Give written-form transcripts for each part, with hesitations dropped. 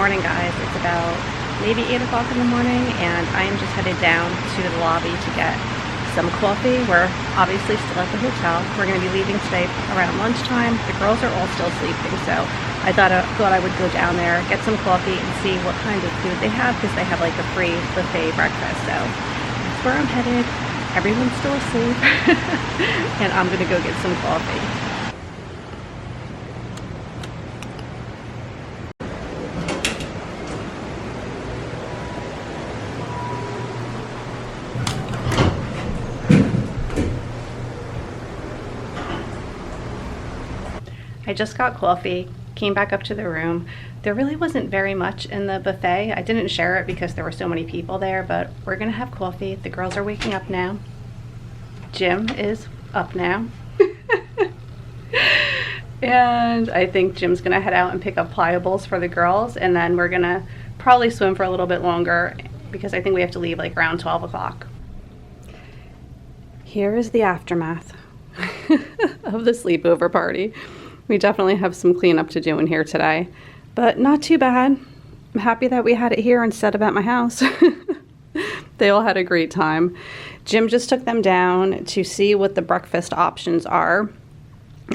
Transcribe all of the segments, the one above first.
morning, guys. It's about maybe 8 o'clock in the morning, and I am just headed down to the lobby to get some coffee. We're obviously still at the hotel. We're going to be leaving today around lunchtime. The girls are all still sleeping, so I thought I would go down there, get some coffee, and see what kind of food they have, because they have like a free buffet breakfast. So that's where I'm headed. Everyone's still asleep, and I'm going to go get some coffee. I just got coffee, came back up to the room. There really wasn't very much in the buffet. I didn't share it because there were so many people there, but we're gonna have coffee. The girls are waking up now. Jim is up now. And I think Jim's gonna head out and pick up pliables for the girls, and then we're gonna probably swim for a little bit longer because I think we have to leave like around 12 o'clock. Here is the aftermath of the sleepover party. We definitely have some cleanup to do in here today, but not too bad. I'm happy that we had it here instead of at my house. They all had a great time. Jim just took them down to see what the breakfast options are,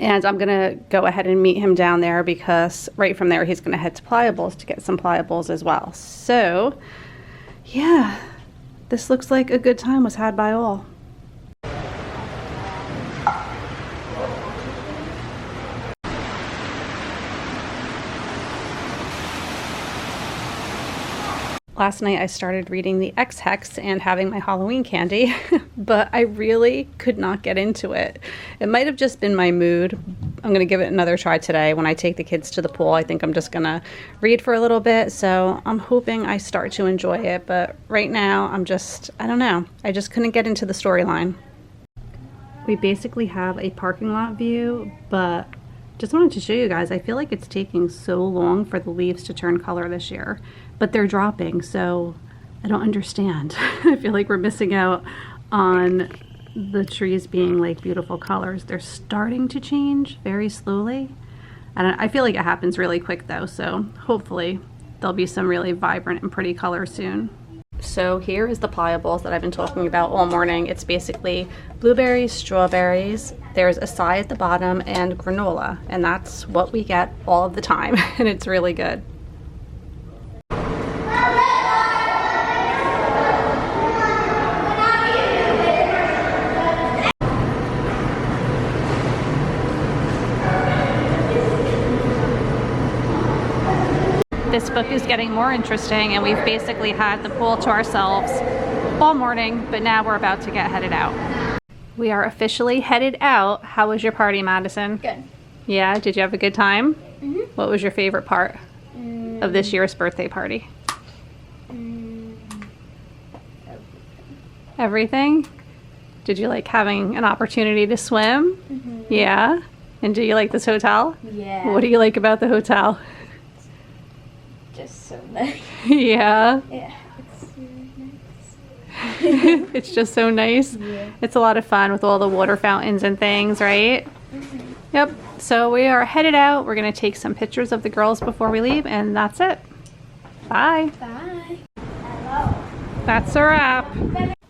and I'm gonna go ahead and meet him down there because right from there he's gonna head to Pliables to get some Pliables as well. So yeah, this looks like a good time was had by all. Last night I started reading the X-Hex and having my Halloween candy, but I really could not get into it. It might have just been my mood. I'm going to give it another try today when I take the kids to the pool. I think I'm just going to read for a little bit, so I'm hoping I start to enjoy it, but right now I don't know. I just couldn't get into the storyline. We basically have a parking lot view, but just wanted to show you guys, I feel like it's taking so long for the leaves to turn color this year, but they're dropping, so I don't understand. I feel like we're missing out on the trees being like beautiful colors. They're starting to change very slowly. I feel like it happens really quick though, so hopefully there'll be some really vibrant and pretty colors soon. So here is the Pliables that I've been talking about all morning. It's basically blueberries, strawberries, there's acai at the bottom, and granola, and that's what we get all of the time, and it's really good. This book is getting more interesting, and we've basically had the pool to ourselves all morning, but now we're about to get headed out. We are officially headed out. How was your party, Madison? Good. Yeah, did you have a good time? Mm-hmm. What was your favorite part of this year's birthday party? Everything? Did you like having an opportunity to swim? Mm-hmm. Yeah? And do you like this hotel? Yeah. What do you like about the hotel? Just so nice. Yeah? Yeah, it's really nice. It's just so nice. Yeah. It's a lot of fun with all the water fountains and things, right? Mm-hmm. Yep. So we are headed out. We're going to take some pictures of the girls before we leave, and that's it. Bye. Bye. Hello. That's a wrap.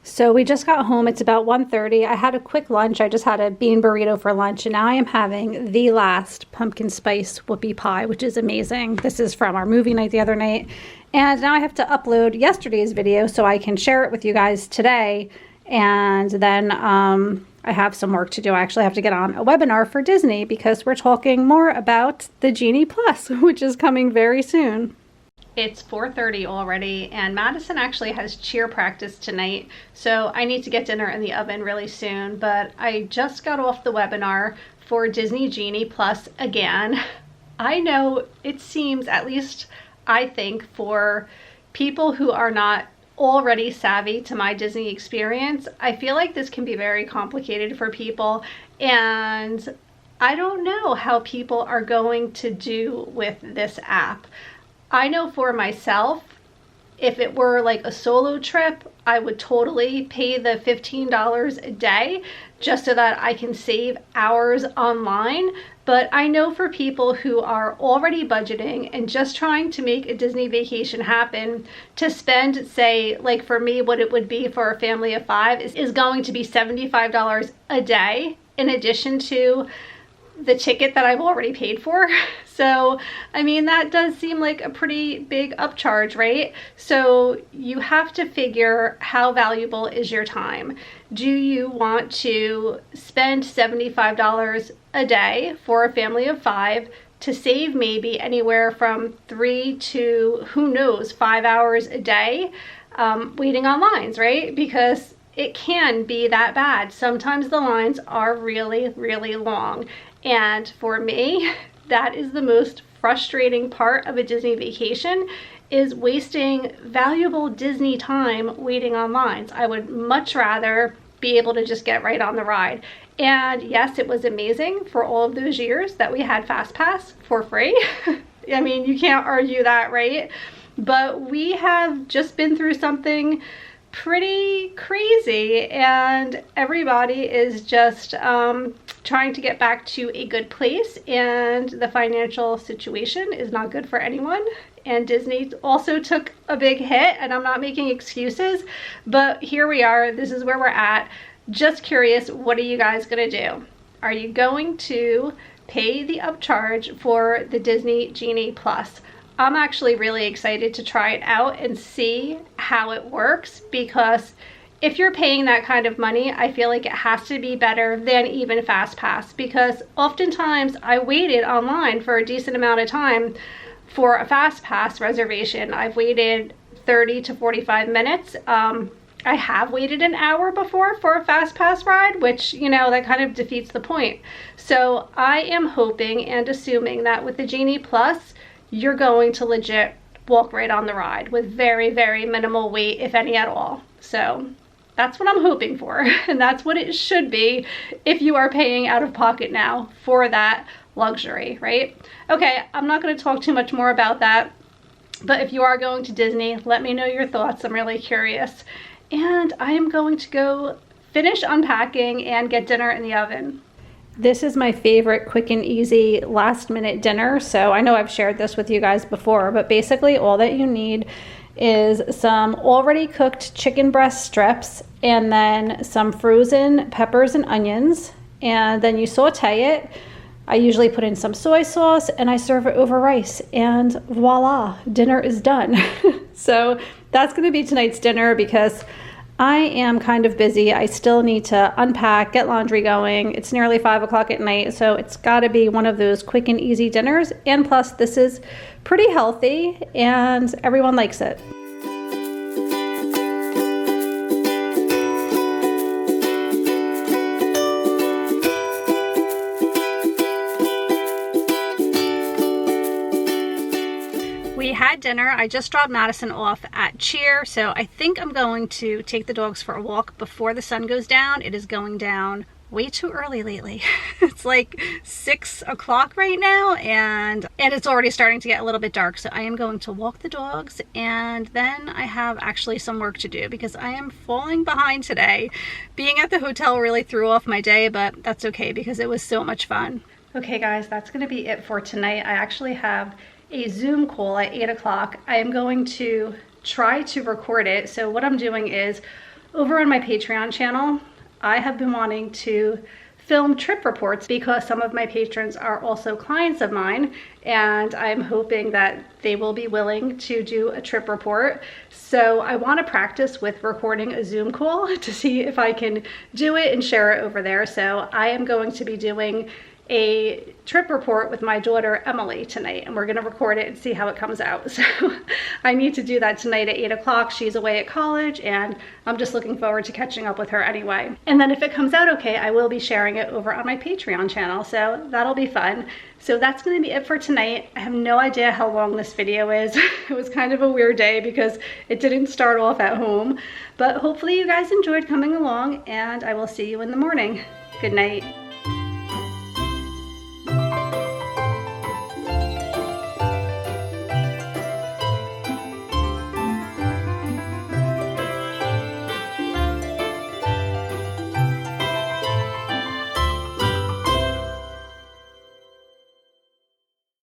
So we just got home. It's about 1:30. I had a quick lunch. I just had a bean burrito for lunch, and now I am having the last pumpkin spice whoopie pie, which is amazing. This is from our movie night the other night. And now I have to upload yesterday's video so I can share it with you guys today. And then I have some work to do. I actually have to get on a webinar for Disney because we're talking more about the Genie Plus, which is coming very soon. It's 4:30 already, and Madison actually has cheer practice tonight, so I need to get dinner in the oven really soon, but I just got off the webinar for Disney Genie Plus again. I know it seems, at least I think, for people who are not already savvy to my Disney experience, I feel like this can be very complicated for people, and I don't know how people are going to do with this app. I know for myself, If it were like a solo trip, I would totally pay the $15 a day just so that I can save hours online. But I know for people who are already budgeting and just trying to make a Disney vacation happen, to spend, say, like for me, what it would be for a family of 5 is going to be $75 a day in addition to the ticket that I've already paid for. So, I mean, that does seem like a pretty big upcharge, right? So you have to figure how valuable is your time. Do you want to spend $75 a day for a family of 5 to save maybe anywhere from 3 to, who knows, 5 hours a day waiting on lines, right? Because it can be that bad. Sometimes the lines are really, really long. And for me, that is the most frustrating part of a Disney vacation, is wasting valuable Disney time waiting on lines. I would much rather be able to just get right on the ride. And yes, it was amazing for all of those years that we had FastPass for free. I mean, you can't argue that, right? But we have just been through something pretty crazy, and everybody is just trying to get back to a good place, and the financial situation is not good for anyone. And Disney also took a big hit, and I'm not making excuses, but here we are. This is where we're at. Just curious, what are you guys gonna do? Are you going to pay the upcharge for the Disney Genie Plus? I'm actually really excited to try it out and see how it works, because if you're paying that kind of money, I feel like it has to be better than even FastPass, because oftentimes I waited online for a decent amount of time for a FastPass reservation. I've waited 30 to 45 minutes. I have waited an hour before for a FastPass ride, which, you know, that kind of defeats the point. So I am hoping and assuming that with the Genie Plus, you're going to legit walk right on the ride with very, very minimal wait, if any at all. So that's what I'm hoping for, and that's what it should be if you are paying out of pocket now for that luxury, right? Okay, I'm not going to talk too much more about that, but if you are going to Disney, let me know your thoughts. I'm really curious. And I am going to go finish unpacking and get dinner in the oven. This is my favorite quick and easy last minute dinner. So I know I've shared this with you guys before, but basically all that you need is some already cooked chicken breast strips, and then some frozen peppers and onions, and then you saute it. I usually put in some soy sauce and I serve it over rice, and voila, dinner is done. So that's going to be tonight's dinner, because I am kind of busy. I still need to unpack, get laundry going. It's nearly 5 o'clock at night, so it's got to be one of those quick and easy dinners. And plus, this is pretty healthy and everyone likes it. We had dinner. I just dropped Madison off at cheer, so I think I'm going to take the dogs for a walk before the sun goes down. It is going down way too early lately. It's like 6 o'clock right now, and it's already starting to get a little bit dark. So I am going to walk the dogs, and then I have actually some work to do because I am falling behind today. Being at the hotel really threw off my day, but that's okay because it was so much fun. Okay guys, that's gonna be it for tonight. I actually have a Zoom call at 8 o'clock. I am going to try to record it. So what I'm doing is, over on my Patreon channel, I have been wanting to film trip reports because some of my patrons are also clients of mine, and I'm hoping that they will be willing to do a trip report. So I want to practice with recording a Zoom call to see if I can do it and share it over there. So I am going to be doing a trip report with my daughter Emily tonight, and we're going to record it and see how it comes out. So I need to do that tonight at 8 o'clock. She's away at college, and I'm just looking forward to catching up with her anyway. And then if it comes out okay, I will be sharing it over on my Patreon channel, so that'll be fun. So that's going to be it for tonight. I have no idea how long this video is. It was kind of a weird day because it didn't start off at home, but hopefully you guys enjoyed coming along, and I will see you in the morning. Good night.